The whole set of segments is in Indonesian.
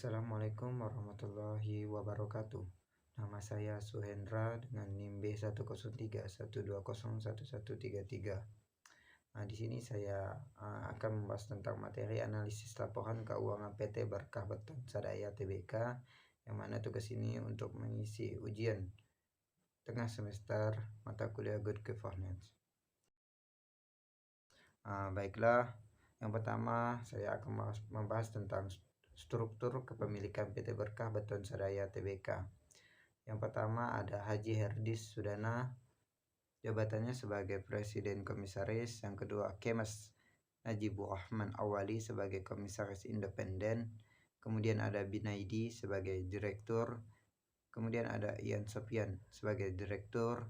Assalamualaikum warahmatullahi wabarakatuh. Nama saya Suhendra dengan NIM B10312011133. Nah, di sini saya akan membahas tentang materi analisis laporan keuangan PT Berkah Beton Sadaya Tbk, yang mana tugas ini untuk mengisi ujian tengah semester mata kuliah Good Governance. Baiklah, yang pertama saya akan membahas tentang struktur kepemilikan PT Berkah Beton Sadaya Tbk. Yang pertama ada Haji Herdis Sudana, jabatannya sebagai Presiden Komisaris. Yang kedua Kemas Najibur Rahman Awali sebagai Komisaris Independen. Kemudian ada Binaidi sebagai Direktur. Kemudian ada Ian Sopian sebagai Direktur.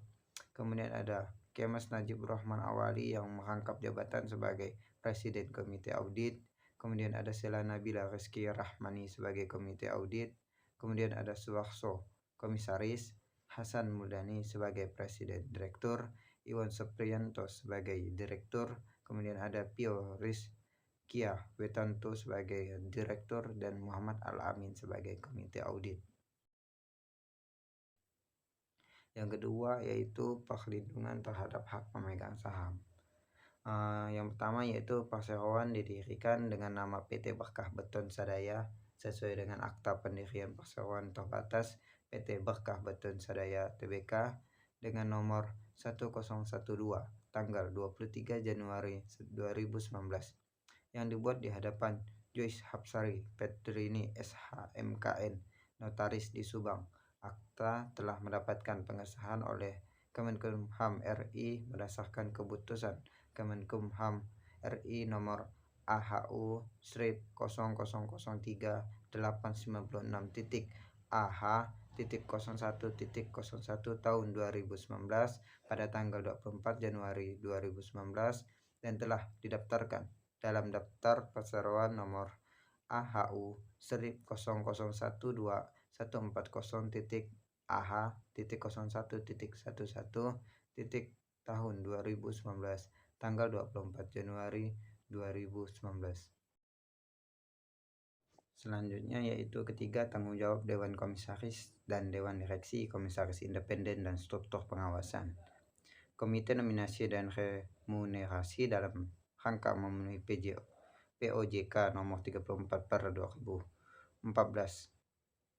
Kemudian ada Kemas Najibur Rahman Awali yang merangkap jabatan sebagai Presiden Komite Audit. Kemudian ada Sela Nabila Rizky Rahmani sebagai Komite Audit. Kemudian ada Suwarso Komisaris, Hasan Muldani sebagai Presiden Direktur, Iwan Supriyanto sebagai Direktur. Kemudian ada Pio Rizkia Wetanto sebagai Direktur dan Muhammad Al-Amin sebagai Komite Audit. Yang kedua yaitu perlindungan terhadap hak pemegang saham. Yang pertama yaitu perseroan didirikan dengan nama PT Berkah Beton Sadaya sesuai dengan akta pendirian perseroan terbatas PT Berkah Beton Sadaya Tbk dengan nomor 1012 tanggal 23 Januari 2019 yang dibuat di hadapan Joyce Hapsari Petrini SH MKN, notaris di Subang. Akta telah mendapatkan pengesahan oleh Kemenkumham RI berdasarkan keputusan Kemenkumham RI nomor AHU/0000896.AH.01.01 tahun 2019 pada tanggal 24 Januari 2019 dan telah didaftarkan dalam daftar perseroan nomor AHU/00121.AH.01.11 tahun 2019 tanggal 24 Januari 2019. Selanjutnya yaitu ketiga, tanggung jawab Dewan Komisaris dan Dewan Direksi Komisaris Independen dan struktur pengawasan. Komite Nominasi dan Remunerasi dalam rangka memenuhi POJK nomor 34/2014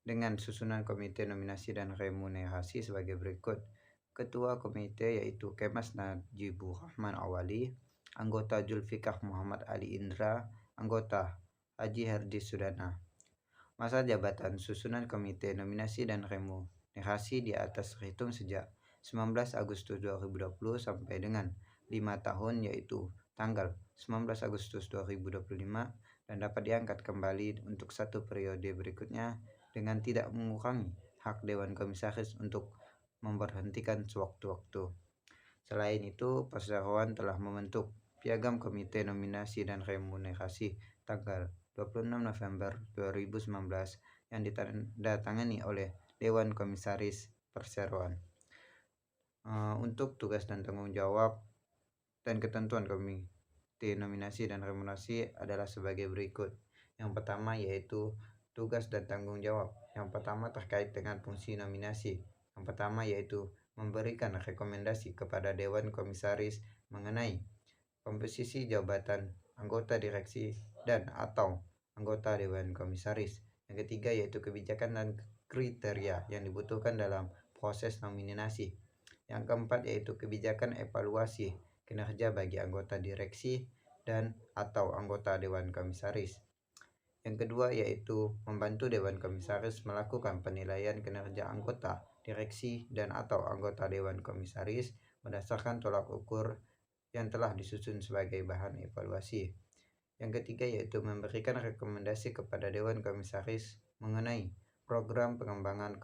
dengan susunan Komite Nominasi dan Remunerasi sebagai berikut. Ketua komite yaitu Kemas Najibur Rahman Awali, anggota Julfikar Muhammad Ali Indra, anggota Haji Herdis Sudana. Masa jabatan susunan Komite Nominasi dan Remunerasi di atas terhitung sejak 19 Agustus 2020 sampai dengan 5 tahun yaitu tanggal 19 Agustus 2025 dan dapat diangkat kembali untuk satu periode berikutnya dengan tidak mengurangi hak Dewan Komisaris untuk memberhentikan sewaktu-waktu. Selain itu, perseroan telah membentuk Piagam Komite Nominasi dan Remunerasi tanggal 26 November 2019 yang ditandatangani oleh Dewan Komisaris Perseroan. Untuk tugas dan tanggung jawab dan ketentuan Komite Nominasi dan Remunerasi adalah sebagai berikut. Yang pertama yaitu tugas dan tanggung jawab. Yang pertama terkait dengan fungsi nominasi. Yang pertama yaitu memberikan rekomendasi kepada Dewan Komisaris mengenai komposisi jabatan anggota direksi dan atau anggota Dewan Komisaris. Yang ketiga yaitu kebijakan dan kriteria yang dibutuhkan dalam proses nominasi. Yang keempat yaitu kebijakan evaluasi kinerja bagi anggota direksi dan atau anggota Dewan Komisaris. Yang kedua yaitu membantu Dewan Komisaris melakukan penilaian kinerja anggota direksi dan atau anggota Dewan Komisaris berdasarkan tolak ukur yang telah disusun sebagai bahan evaluasi. Yang ketiga yaitu memberikan rekomendasi kepada Dewan Komisaris mengenai program pengembangan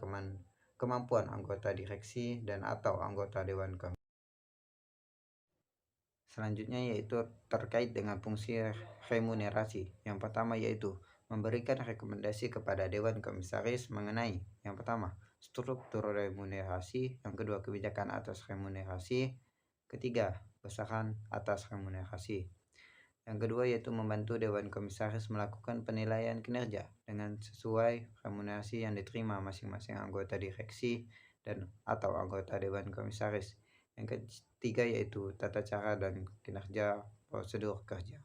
kemampuan anggota direksi dan atau anggota Dewan Komisaris. Selanjutnya yaitu terkait dengan fungsi remunerasi. Yang pertama yaitu memberikan rekomendasi kepada Dewan Komisaris mengenai yang pertama struktur remunerasi, yang kedua kebijakan atas remunerasi, ketiga besaran atas remunerasi. Yang kedua yaitu membantu Dewan Komisaris melakukan penilaian kinerja dengan sesuai remunerasi yang diterima masing-masing anggota direksi dan atau anggota Dewan Komisaris. Yang ketiga yaitu tata cara dan kinerja prosedur kerja.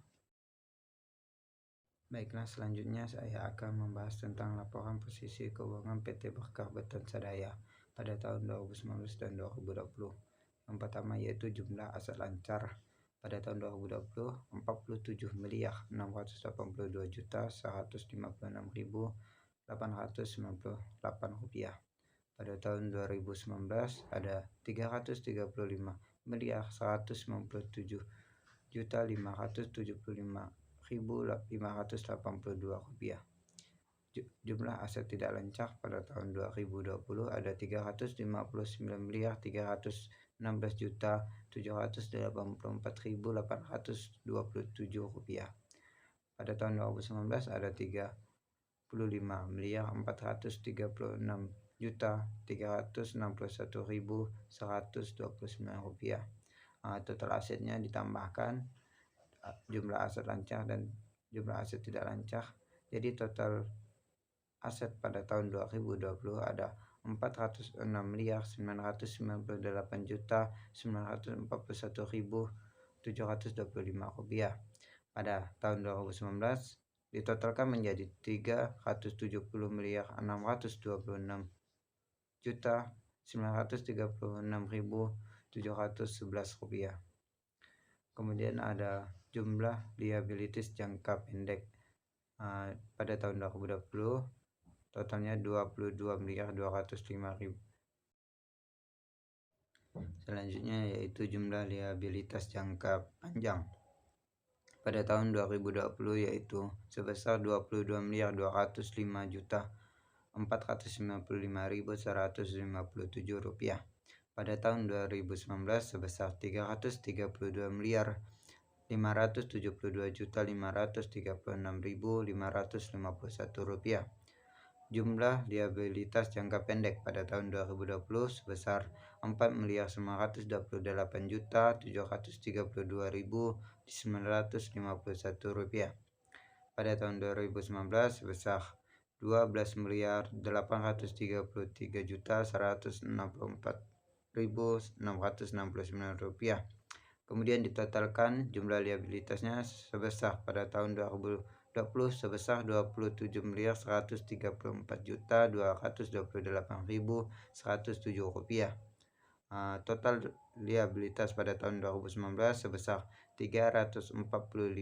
Baiklah, selanjutnya saya akan membahas tentang laporan posisi keuangan PT Berkah Beton Sadaya pada tahun 2019 dan 2020. Yang pertama yaitu jumlah aset lancar pada tahun 2020 47 miliar 682 juta 156.898 rupiah. Pada tahun 2019 ada 335 miliar 197 juta 575.582 rupiah. Jumlah aset tidak lancak pada tahun 2020 ada 359 miliar 316 juta 784.827 rupiah. Pada tahun 2019 ada 35 miliar 436 juta 361.129 rupiah. Total asetnya ditambahkan jumlah aset lancah dan jumlah aset tidak lancah, jadi total aset pada tahun 2020 ada 406 miliar 998 juta 941.725 rupiah. Pada tahun 2019 ditotalkan menjadi 370 miliar 626 juta 936.711 rupiah. Kemudian ada jumlah liabilities jangka pendek pada tahun 2020 totalnya 22 miliar 205.000. Selanjutnya yaitu jumlah liabilitas jangka panjang pada tahun 2020 yaitu sebesar 22 miliar 205 juta 495.157 rupiah. Pada tahun 2019 sebesar 332 miliar 572 juta 536.551 rupiah. Jumlah liabilitas jangka pendek pada tahun 2020 sebesar 4 miliar 928 juta 732.951 rupiah. Pada tahun 2019 sebesar 12 miliar 833 juta 164.669 rupiah. Kemudian ditotalkan jumlah liabilitasnya sebesar pada tahun 2020 sebesar 27 miliar 134 juta 228.107 rupiah. Total liabilitas pada tahun 2019 sebesar 345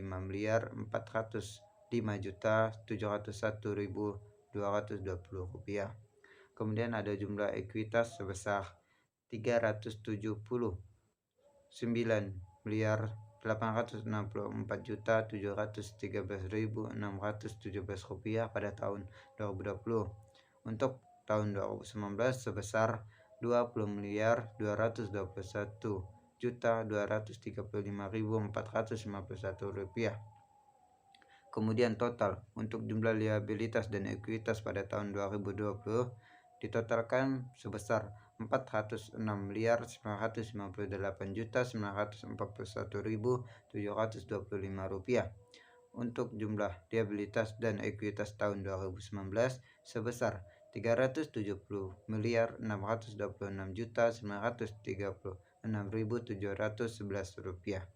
miliar 405 juta 701.220 rupiah. Kemudian ada jumlah ekuitas sebesar 379 miliar 864 juta 713.617 rupiah pada tahun 2020. Untuk tahun 2019 sebesar 20 miliar 221 juta 235.451 rupiah. Kemudian total untuk jumlah liabilitas dan ekuitas pada tahun 2020 ditotalkan sebesar 406 miliar 998 juta 941.725 rupiah. Untuk jumlah liabilitas dan ekuitas tahun 2019 sebesar 370 miliar 626 juta 936.711 rupiah.